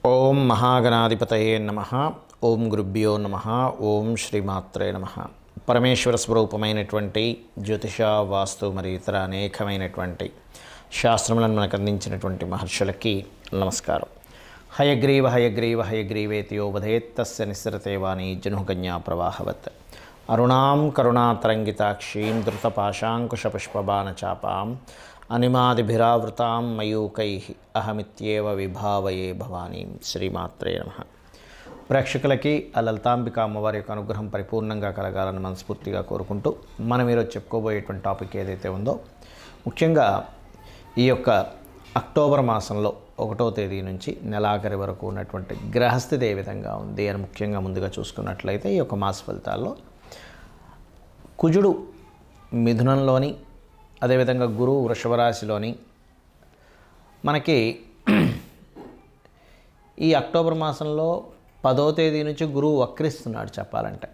ఓం మహాగణాధిపతయే నమః. ఓం గురుభ్యో నమః. ఓం శ్రీమాత్రే నమః. పరమేశ్వర స్వరూపమైనటువంటి జ్యోతిష, వాస్తు మరియు ఇతర అనేకమైనటువంటి శాస్త్రములను మనకు అందించినటువంటి మహర్షులకి నమస్కారం. హయగ్రీవ హయగ్రీవ హయగ్రీవేతియో వధేత్తస్య నిస్సరతే వాణి జనుకన్యా ప్రవాహవత్. అరుణాం కరుణాతరంగితాక్షీం ధృతపాశాంకుశపుష్పబాణచాపాం అనిమాదిభిరావృతాం మయూకైః అహమిత్యేవ విభావయే భవానీం. శ్రీమాత్రే నమః. ప్రేక్షకులకి ఆ లలితాంబిక అమ్మవారి యొక్క అనుగ్రహం పరిపూర్ణంగా కలగాలని మనస్ఫూర్తిగా కోరుకుంటూ మనం ఈరోజు చెప్పుకోబోయేటువంటి టాపిక్ ఏదైతే ఉందో, ముఖ్యంగా ఈ యొక్క అక్టోబర్ మాసంలో 1వ తేదీ నుంచి నెలాఖరి వరకు ఉన్నటువంటి గ్రహస్థితి ఏ విధంగా ఉంది అని ముఖ్యంగా ముందుగా చూసుకున్నట్లయితే, ఈ యొక్క మాస ఫలితాల్లో కుజుడు మిథునంలోని, అదేవిధంగా గురువు వృషభ రాశిలోని మనకి ఈ అక్టోబర్ మాసంలో 10వ తేదీ నుంచి గురువు వక్రిస్తున్నాడు చెప్పాలంటే.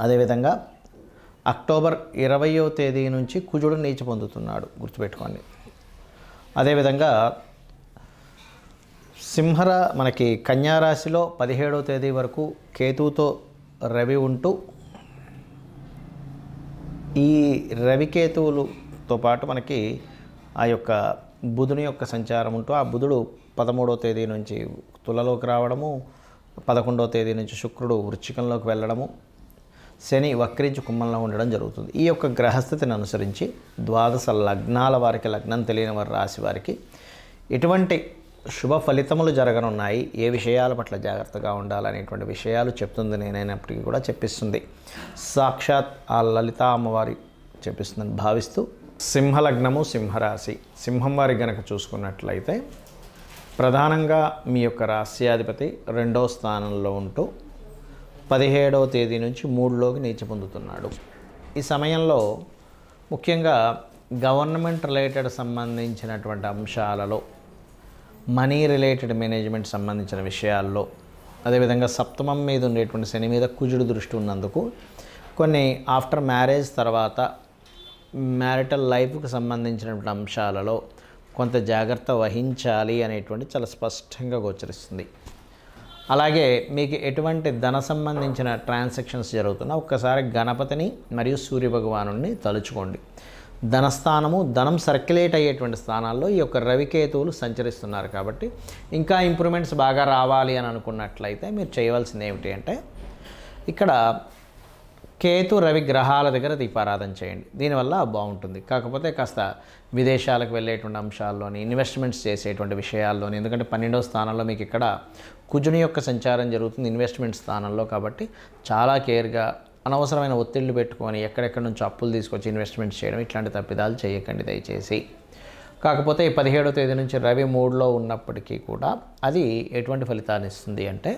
అదేవిధంగా అక్టోబర్ 20వ తేదీ నుంచి కుజుడు నీచ పొందుతున్నాడు, గుర్తుపెట్టుకోండి. అదేవిధంగా మనకి కన్యారాశిలో 17వ తేదీ వరకు కేతువుతో రవి ఉంటూ, ఈ రవికేతువులతో పాటు మనకి ఆ యొక్క బుధుని యొక్క సంచారం ఉంటూ, ఆ బుధుడు 13వ తేదీ నుంచి తులలోకి రావడము, 11వ తేదీ నుంచి శుక్రుడు వృశ్చికంలోకి వెళ్ళడము, శని వక్రించి కుంభంలో ఉండడం జరుగుతుంది. ఈ యొక్క గ్రహస్థితిని అనుసరించి 12 లగ్నాల వారికి, లగ్నం తెలియని వారి రాశి వారికి ఎటువంటి శుభ ఫలితములు జరగనున్నాయి, ఏ విషయాల పట్ల జాగ్రత్తగా ఉండాలనేటువంటి విషయాలు చెప్తుంది. నేనైనప్పటికీ కూడా చెప్పిస్తుంది సాక్షాత్ ఆ లలితా అమ్మవారి చెప్పిస్తుందని భావిస్తూ, సింహలగ్నము, సింహరాశి, సింహం వారి గనక చూసుకున్నట్లయితే ప్రధానంగా మీ యొక్క రాశ్యాధిపతి 2వ స్థానంలో ఉంటూ 17వ తేదీ నుంచి 3లోకి నీచ పొందుతున్నాడు. ఈ సమయంలో ముఖ్యంగా గవర్నమెంట్ రిలేటెడ్ సంబంధించినటువంటి అంశాలలో, మనీ రిలేటెడ్ మేనేజ్మెంట్ సంబంధించిన విషయాల్లో, అదేవిధంగా సప్తమం మీద ఉండేటువంటి శని మీద కుజుడు దృష్టి ఉన్నందుకు కొన్ని ఆఫ్టర్ మ్యారేజ్ తర్వాత మ్యారిటల్ లైఫ్కి సంబంధించినటువంటి అంశాలలో కొంత జాగ్రత్త వహించాలి అనేటువంటి చాలా స్పష్టంగా గోచరిస్తుంది. అలాగే మీకు ఎటువంటి ధన సంబంధించిన ట్రాన్సాక్షన్స్ జరుగుతున్నా ఒక్కసారి గణపతిని మరియు సూర్యభగవానుని తలుచుకోండి. ధనస్థానము, ధనం సర్క్యులేట్ అయ్యేటువంటి స్థానాల్లో ఈ యొక్క రవికేతువులు సంచరిస్తున్నారు కాబట్టి ఇంకా ఇంప్రూవ్మెంట్స్ బాగా రావాలి అని అనుకున్నట్లయితే మీరు చేయవలసింది ఏమిటి అంటే, ఇక్కడ కేతు రవి గ్రహాల దగ్గర దీపారాధన చేయండి. దీనివల్ల బాగుంటుంది. కాకపోతే కాస్త విదేశాలకు వెళ్ళేటువంటి అంశాల్లోని, ఇన్వెస్ట్మెంట్స్ చేసేటువంటి విషయాల్లోని, ఎందుకంటే 12వ స్థానంలో మీకు ఇక్కడ కుజుని యొక్క సంచారం జరుగుతుంది ఇన్వెస్ట్మెంట్ స్థానంలో, కాబట్టి చాలా కేర్గా, అనవసరమైన ఒత్తిళ్లు పెట్టుకొని ఎక్కడెక్కడి నుంచి అప్పులు తీసుకొచ్చి ఇన్వెస్ట్మెంట్స్ చేయడం, ఇట్లాంటి తప్పిదాలు చేయకండి దయచేసి. కాకపోతే ఈ 17వ తేదీ నుంచి రవి 3లో ఉన్నప్పటికీ కూడా అది ఎటువంటి ఫలితాన్ని ఇస్తుంది అంటే,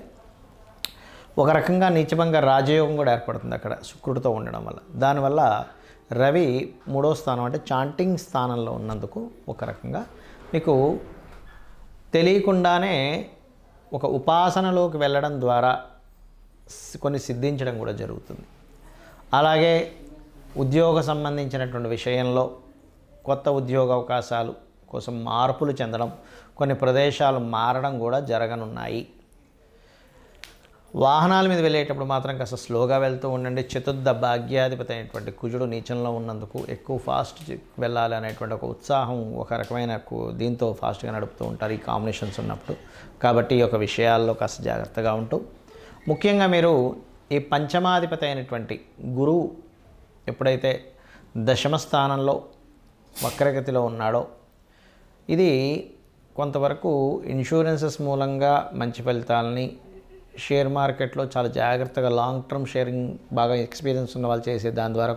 ఒక రకంగా నీచభంగా రాజయోగం కూడా ఏర్పడుతుంది అక్కడ శుక్రుడితో ఉండడం వల్ల. దానివల్ల రవి 3వ స్థానం అంటే చాంటింగ్ స్థానంలో ఉన్నందుకు ఒక రకంగా మీకు తెలియకుండానే ఒక ఉపాసనలోకి వెళ్ళడం ద్వారా కొన్ని సిద్ధించడం కూడా జరుగుతుంది. అలాగే ఉద్యోగ సంబంధించినటువంటి విషయంలో కొత్త ఉద్యోగ అవకాశాలు కోసం మార్పులు చెందడం, కొన్ని ప్రదేశాలు మారడం కూడా జరగనున్నాయి. వాహనాల మీద వెళ్ళేటప్పుడు మాత్రం కాస్త స్లోగా వెళ్తూ ఉండండి. చతుర్థ భాగ్యాధిపతి అయినటువంటి కుజుడు నీచంలో ఉన్నందుకు ఎక్కువ ఫాస్ట్ వెళ్ళాలి అనేటువంటి ఒక ఉత్సాహం, ఒక రకమైన దీంతో ఫాస్ట్గా నడుపుతూ ఉంటారు ఈ కాంబినేషన్స్ ఉన్నప్పుడు. కాబట్టి ఈ యొక్క విషయాల్లో కాస్త జాగ్రత్తగా ఉంటూ, ముఖ్యంగా మీరు ఈ పంచమాధిపతి అయినటువంటి గురువు ఎప్పుడైతే 10వ స్థానంలో వక్రగతిలో ఉన్నాడో, ఇది కొంతవరకు ఇన్సూరెన్సెస్ మూలంగా మంచి ఫలితాలని, షేర్ మార్కెట్లో చాలా జాగ్రత్తగా లాంగ్ టర్మ్ షేరింగ్ బాగా ఎక్స్పీరియన్స్ ఉన్న వాళ్ళు చేసే దాని ద్వారా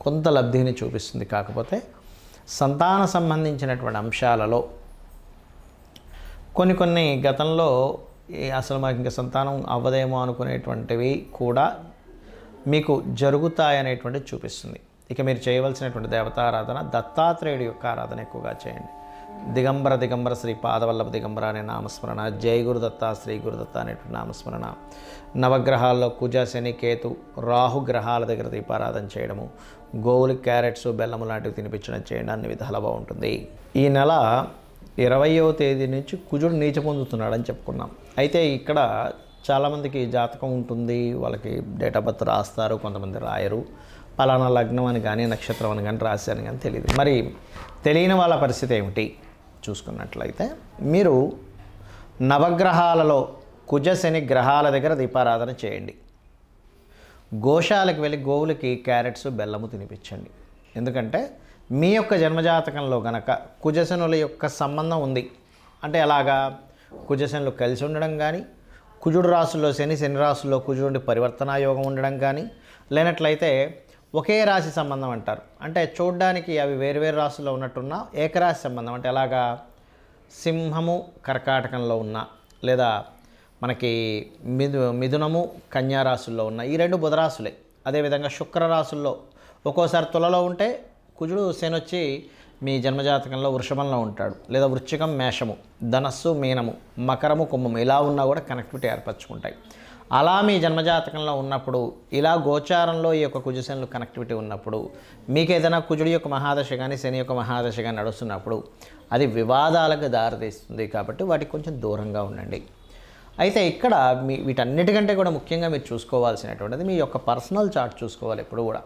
కొంత లబ్ధిని చూపిస్తుంది. కాకపోతే సంతాన సంబంధించినటువంటి అంశాలలో కొన్ని గతంలో అసలు మాకు ఇంకా సంతానం అవ్వదేమో అనుకునేటువంటివి కూడా మీకు జరుగుతాయనేటువంటిది చూపిస్తుంది. ఇక మీరు చేయవలసినటువంటి దేవతారాధన దత్తాత్రేయుడి యొక్క ఆరాధన ఎక్కువగా చేయండి. దిగంబర శ్రీ పాదవల్లభ దిగంబర అనే నామస్మరణ, జై గురుదత్త శ్రీ గురుదత్త అనేటువంటి నామస్మరణ, నవగ్రహాల్లో కుజ, శని, కేతు, రాహు గ్రహాల దగ్గర దీపారాధన చేయడము, గోవులు క్యారెట్స్, బెల్లము లాంటివి తినిపించడం చేయండి. అన్ని విధాలుగా బాగుంటుంది. ఈ నెల 20వ తేదీ నుంచి కుజుడు నీచ పొందుతున్నాడని చెప్పుకున్నాం. అయితే ఇక్కడ చాలామందికి జాతకం ఉంటుంది, వాళ్ళకి డేట్ ఆఫ్ బర్త్ రాస్తారు, కొంతమంది రాయరు. పలానా లగ్నం అని కానీ నక్షత్రం అని కానీ రాశారని కానీ తెలియదు. మరి తెలియని వాళ్ళ పరిస్థితి ఏమిటి చూసుకున్నట్లయితే, మీరు నవగ్రహాలలో కుజ శని గ్రహాల దగ్గర దీపారాధన చేయండి. గోశాలకు వెళ్ళి గోవులకి క్యారెట్స్ బెల్లము తినిపించండి. ఎందుకంటే మీ యొక్క జన్మజాతకంలో గనక కుజశనుల యొక్క సంబంధం ఉంది అంటే ఎలాగా, కుజశనులు కలిసి ఉండడం కానీ, కుజుడు రాశుల్లో శని, శని రాశుల్లో కుజుడు పరివర్తనా యోగం ఉండడం కానీ, లేనట్లయితే ఒకే రాశి సంబంధం అంటారు. అంటే చూడ్డానికి అవి వేరువేరు రాశుల్లో ఉన్నట్టున్న ఏకరాశి సంబంధం అంటే ఎలాగా, సింహము కర్కాటకంలో ఉన్న, లేదా మనకి మిథునము కన్యా రాశుల్లో ఉన్న ఈ 2 బుధరాశులే. అదేవిధంగా శుక్రరాశుల్లో ఒక్కోసారి తులలో ఉంటే కుజుడు శని వచ్చి మీ జన్మజాతకంలో వృషభంలో ఉంటాడు, లేదా వృశ్చికం మేషము, ధనస్సు మీనము, మకరము కుంభము ఇలా ఉన్నా కూడా కనెక్టివిటీ ఏర్పరచుకుంటాయి. అలా మీ జన్మజాతకంలో ఉన్నప్పుడు ఇలా గోచారంలో ఈ యొక్క కుజశనులు కనెక్టివిటీ ఉన్నప్పుడు మీకు ఏదైనా కుజుడి యొక్క మహాదశ కానీ శని యొక్క మహాదశ కానీ నడుస్తున్నప్పుడు అది వివాదాలకు దారితీస్తుంది. కాబట్టి వాటికి కొంచెం దూరంగా ఉండండి. అయితే ఇక్కడ వీటన్నిటికంటే కూడా ముఖ్యంగా మీరు చూసుకోవాల్సినటువంటిది మీ యొక్క పర్సనల్ చార్ట్ చూసుకోవాలి. ఎప్పుడు కూడా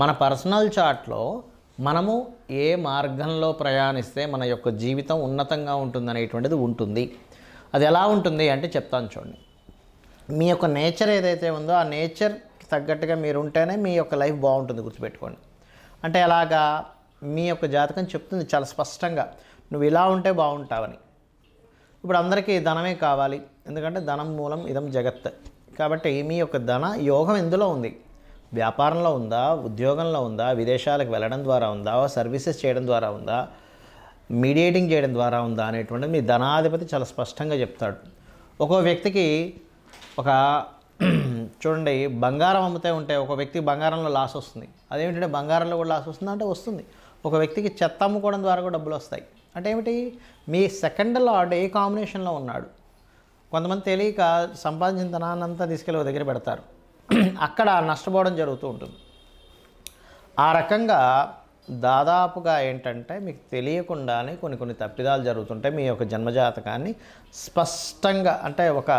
మన పర్సనల్ చార్ట్లో మనము ఏ మార్గంలో ప్రయాణిస్తే మన యొక్క జీవితం ఉన్నతంగా ఉంటుందనేటువంటిది ఉంటుంది. అది ఎలా ఉంటుంది అంటే చెప్తాను చూడండి. మీ యొక్క నేచర్ ఏదైతే ఉందో ఆ నేచర్కి తగ్గట్టుగా మీరు ఉంటేనే మీ యొక్క లైఫ్ బాగుంటుంది, గుర్తుపెట్టుకోండి. అంటే ఎలాగా, మీ యొక్క జాతకం చెప్తుంది చాలా స్పష్టంగా నువ్వు ఇలా ఉంటే బాగుంటావని. ఇప్పుడు అందరికీ ధనమే కావాలి, ఎందుకంటే ధనం మూలం ఇదం జగత్. కాబట్టి మీ యొక్క ధన యోగం ఎందులో ఉంది, వ్యాపారంలో ఉందా, ఉద్యోగంలో ఉందా, విదేశాలకు వెళ్ళడం ద్వారా ఉందా, సర్వీసెస్ చేయడం ద్వారా ఉందా, మీడియేటింగ్ చేయడం ద్వారా ఉందా అనేటువంటిది మీ ధనాధిపతి చాలా స్పష్టంగా చెప్తాడు. ఒక్కో వ్యక్తికి ఒక చూడండి, బంగారం అమ్ముతే ఉంటే ఒక వ్యక్తికి బంగారంలో లాస్ వస్తుంది. అదేమిటంటే బంగారంలో కూడా లాస్ వస్తుందా అంటే వస్తుంది. ఒక వ్యక్తికి చెత్త అమ్ముకోవడం ద్వారా కూడా డబ్బులు వస్తాయి. అంటే ఏమిటి, మీ సెకండ్ లార్డ్ ఏ కాంబినేషన్లో ఉన్నాడు. కొంతమంది తెలియక సంపాదించిన ధనాన్నంతా తీసుకెళ్ళి ఒక దగ్గర పెడతారు, అక్కడ నష్టపోవడం జరుగుతూ ఉంటుంది. ఆ రకంగా దాదాపుగా ఏంటంటే మీకు తెలియకుండానే కొన్ని తప్పిదాలు జరుగుతుంటాయి. మీ యొక్క జన్మజాతకాన్ని స్పష్టంగా అంటే ఒక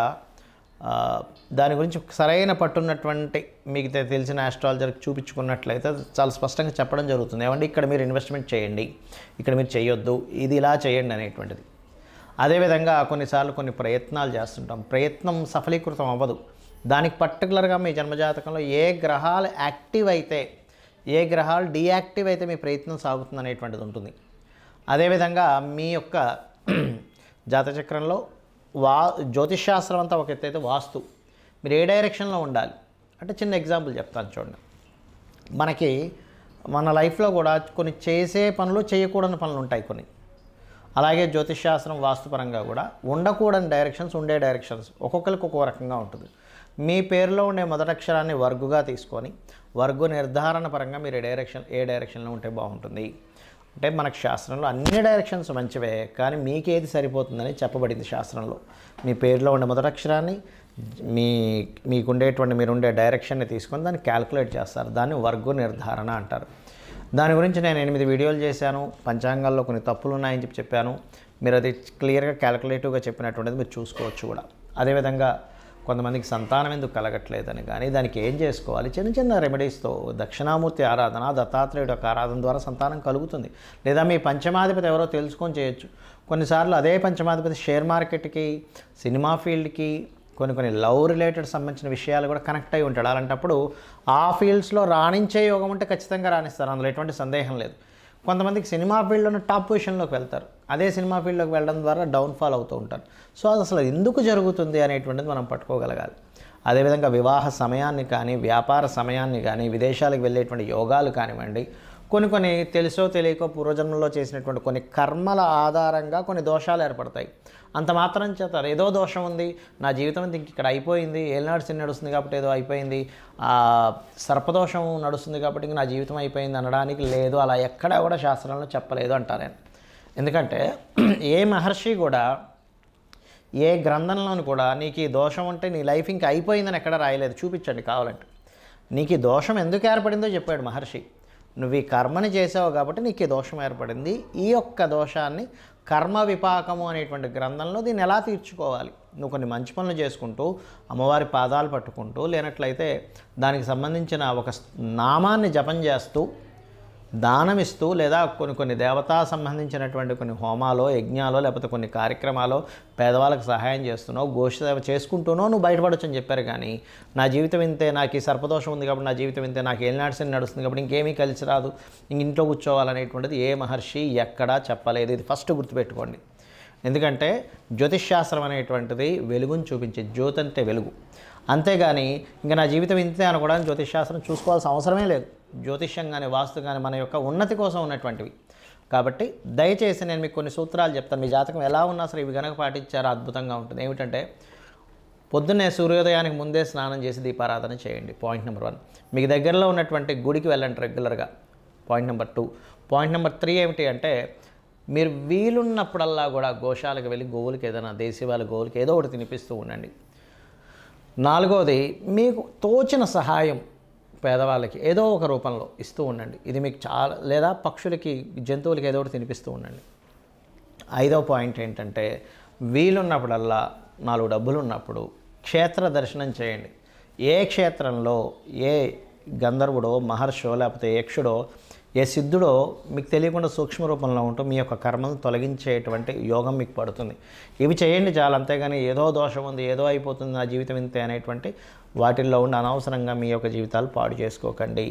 దాని గురించి సరైన పట్టున్నటువంటి మీకు తెలిసిన ఆస్ట్రాలజర్కి చూపించుకున్నట్లయితే చాలా స్పష్టంగా చెప్పడం జరుగుతుంది. ఏమంటే ఇక్కడ మీరు ఇన్వెస్ట్మెంట్ చేయండి, ఇక్కడ మీరు చేయొద్దు, ఇది ఇలా చేయండి అనేటువంటిది. అదేవిధంగా కొన్నిసార్లు కొన్ని ప్రయత్నాలు చేస్తుంటాం, ప్రయత్నం సఫలీకృతం అవ్వదు. దానికి పర్టికులర్గా మీ జన్మజాతకంలో ఏ గ్రహాలు యాక్టివ్ అయితే, ఏ గ్రహాలు డీయాక్టివ్ అయితే మీ ప్రయత్నం సాగుతుంది అనేటువంటిది ఉంటుంది. అదేవిధంగా మీ యొక్క జాతచక్రంలో జ్యోతిష్శాస్త్రం అంతా ఒక ఎత్తు అయితే వాస్తు మీరు ఏ డైరెక్షన్లో ఉండాలి అంటే చిన్న ఎగ్జాంపుల్ చెప్తాను చూడండి. మనకి మన లైఫ్లో కూడా కొన్ని చేసే పనులు, చేయకూడని పనులు ఉంటాయి కొన్ని. అలాగే జ్యోతిష్శాస్త్రం వాస్తుపరంగా కూడా ఉండకూడని డైరెక్షన్స్, ఉండే డైరెక్షన్స్ ఒక్కొక్కరికి ఒక్కో రకంగా ఉంటుంది. మీ పేరులో ఉండే మొదటి అక్షరాన్ని వర్గుగా తీసుకొని వర్గు నిర్ధారణ పరంగా మీరు ఏ డైరెక్షన్లో ఉంటే బాగుంటుంది అంటే మనకు శాస్త్రంలో అన్ని డైరెక్షన్స్ మంచివే, కానీ మీకేది సరిపోతుందని చెప్పబడింది శాస్త్రంలో. మీ పేరులో ఉండే మొదటి అక్షరాన్ని మీకుండేటువంటి మీరుండే డైరెక్షన్ని తీసుకొని దాన్ని క్యాల్కులేట్ చేస్తారు. దాన్ని వర్గు నిర్ధారణ అంటారు. దాని గురించి నేను 8 వీడియోలు చేశాను. పంచాంగాల్లో కొన్ని తప్పులు ఉన్నాయని చెప్పాను. మీరు అది క్లియర్గా క్యాల్కులేటివ్గా చెప్పినటువంటిది మీరు చూసుకోవచ్చు కూడా. అదేవిధంగా కొంతమందికి సంతానం ఎందుకు కలగట్లేదని కానీ దానికి ఏం చేసుకోవాలి, చిన్న రెమెడీస్తో దక్షిణామూర్తి ఆరాధన, దత్తాత్రేయుడు యొక్క ఆరాధన ద్వారా సంతానం కలుగుతుంది. లేదా మీ పంచమాధిపతి ఎవరో తెలుసుకొని చేయొచ్చు. కొన్నిసార్లు అదే పంచమాధిపతి షేర్ మార్కెట్కి, సినిమా ఫీల్డ్కి, కొన్ని లవ్ రిలేటెడ్ సంబంధించిన విషయాలు కూడా కనెక్ట్ అయి ఉంటాడు. అలాంటప్పుడు ఆ ఫీల్డ్స్లో రాణించే యోగం ఉంటే ఖచ్చితంగా రాణిస్తారు, అందులో ఎటువంటి సందేహం లేదు. కొంతమందికి సినిమా ఫీల్డ్లోనే టాప్ పొజిషన్లోకి వెళ్తారు, అదే సినిమా ఫీల్డ్లోకి వెళ్ళడం ద్వారా డౌన్ఫాల్ అవుతూ ఉంటారు. సో అది అసలు ఎందుకు జరుగుతుంది అనేటువంటిది మనం పట్టుకోగలగాలి. అదేవిధంగా వివాహ సమయాన్ని కానీ, వ్యాపార సమయాన్ని కానీ, విదేశాలకు వెళ్ళేటువంటి యోగాలు కానివ్వండి, కొన్ని తెలుసో తెలియకో పూర్వజన్మలో చేసినటువంటి కొన్ని కర్మల ఆధారంగా కొన్ని దోషాలు ఏర్పడతాయి. అంత మాత్రం చేత ఏదో దోషం ఉంది, నా జీవితం ఇంక ఇక్కడ అయిపోయింది, ఏలినాడు శని నడుస్తుంది కాబట్టి ఏదో అయిపోయింది, సర్పదోషం నడుస్తుంది కాబట్టి ఇంక నా జీవితం అయిపోయింది అనడానికి లేదు. అలా ఎక్కడా కూడా శాస్త్రంలో చెప్పలేదు అంటారు నేను. ఎందుకంటే ఏ మహర్షి కూడా, ఏ గ్రంథంలోని కూడా నీకు ఈ దోషం ఉంటే నీ లైఫ్ ఇంక అయిపోయిందని ఎక్కడ రాయలేదు. చూపించండి కావాలంటే. నీకు ఈ దోషం ఎందుకు ఏర్పడిందో చెప్పాడు మహర్షి. నువ్వు ఈ కర్మని చేసావు కాబట్టి నీకు ఈ దోషం ఏర్పడింది. ఈ యొక్క దోషాన్ని కర్మ విపాకము అనేటువంటి గ్రంథంలో దీన్ని ఎలా తీర్చుకోవాలి, నువ్వు కొన్ని మంచి పనులు చేసుకుంటూ అమ్మవారి పాదాలు పట్టుకుంటూ లేనట్లయితే దానికి సంబంధించిన ఒక నామాన్ని జపం చేస్తూ దానమిస్తూ లేదా కొన్ని దేవతా సంబంధించినటువంటి కొన్ని హోమాలో యజ్ఞాలో లేకపోతే కొన్ని కార్యక్రమాలు పేదవాళ్ళకి సహాయం చేస్తున్నావు, గోష్ఠసేవ చేసుకుంటూనో నువ్వు బయటపడొచ్చు అని చెప్పారు. కానీ నా జీవితం ఇంతే, నాకు ఈ సర్పదోషం ఉంది కాబట్టి నా జీవితం ఇంతే, నాకు ఏలినాడ్సని నడుస్తుంది కాబట్టి ఇంకేమీ కలిసి రాదు, ఇంట్లో కూర్చోవాలనేటువంటిది ఏ మహర్షి ఎక్కడా చెప్పలేదు. ఇది ఫస్ట్ గుర్తుపెట్టుకోండి. ఎందుకంటే జ్యోతిష్శాస్త్రం అనేటువంటిది వెలుగుని చూపించే, జ్యోతి అంటే వెలుగు. అంతేగాని ఇంకా నా జీవితం ఇంతే అనుకోవడానికి జ్యోతిష్శాస్త్రం చూసుకోవాల్సిన అవసరమే లేదు. జ్యోతిష్యం కానీ వాస్తు కానీ మన యొక్క ఉన్నతి కోసం ఉన్నటువంటివి. కాబట్టి దయచేసి నేను మీకు కొన్ని సూత్రాలు చెప్తాను. మీ జాతకం ఎలా ఉన్నా సరే ఇవి కనుక పాటించారో అద్భుతంగా ఉంటుంది. ఏమిటంటే పొద్దున్నే సూర్యోదయానికి ముందే స్నానం చేసి దీపారాధన చేయండి. Point number 1. మీకు దగ్గరలో ఉన్నటువంటి గుడికి వెళ్ళండి రెగ్యులర్గా. Point number 2. పాయింట్ నెంబర్ 3 ఏమిటి అంటే మీరు వీలున్నప్పుడల్లా కూడా గోశాలకు వెళ్ళి గోవులకి ఏదైనా దేశీవాళ్ళ గోవులకి ఏదో ఒకటి తినిపిస్తూ ఉండండి. 4వది మీకు తోచిన సహాయం పేదవాళ్ళకి ఏదో ఒక రూపంలో ఇస్తూ ఉండండి. ఇది మీకు చాలా, లేదా పక్షులకి జంతువులకి ఏదో ఒకటి తినిపిస్తూ ఉండండి. 5వ పాయింట్ ఏంటంటే వీలున్నప్పుడల్లా 4 డబ్బులు ఉన్నప్పుడు క్షేత్ర దర్శనం చేయండి. ఏ క్షేత్రంలో ఏ గంధర్వుడో మహర్షో లేకపోతే యక్షుడో ఏ సిద్ధుడో మీకు తెలియకుండా సూక్ష్మ రూపంలో ఉంటూ మీ యొక్క కర్మను తొలగించేటువంటి యోగం మీకు పడుతుంది. ఇవి చేయండి చాలు. అంతేగాని ఏదో దోషం ఉంది, ఏదో అయిపోతుంది, నా జీవితం ఇంతే అనేటువంటి వాటిల్లో ఉండి అనవసరంగా మీ యొక్క జీవితాలు పాడు చేసుకోకండి.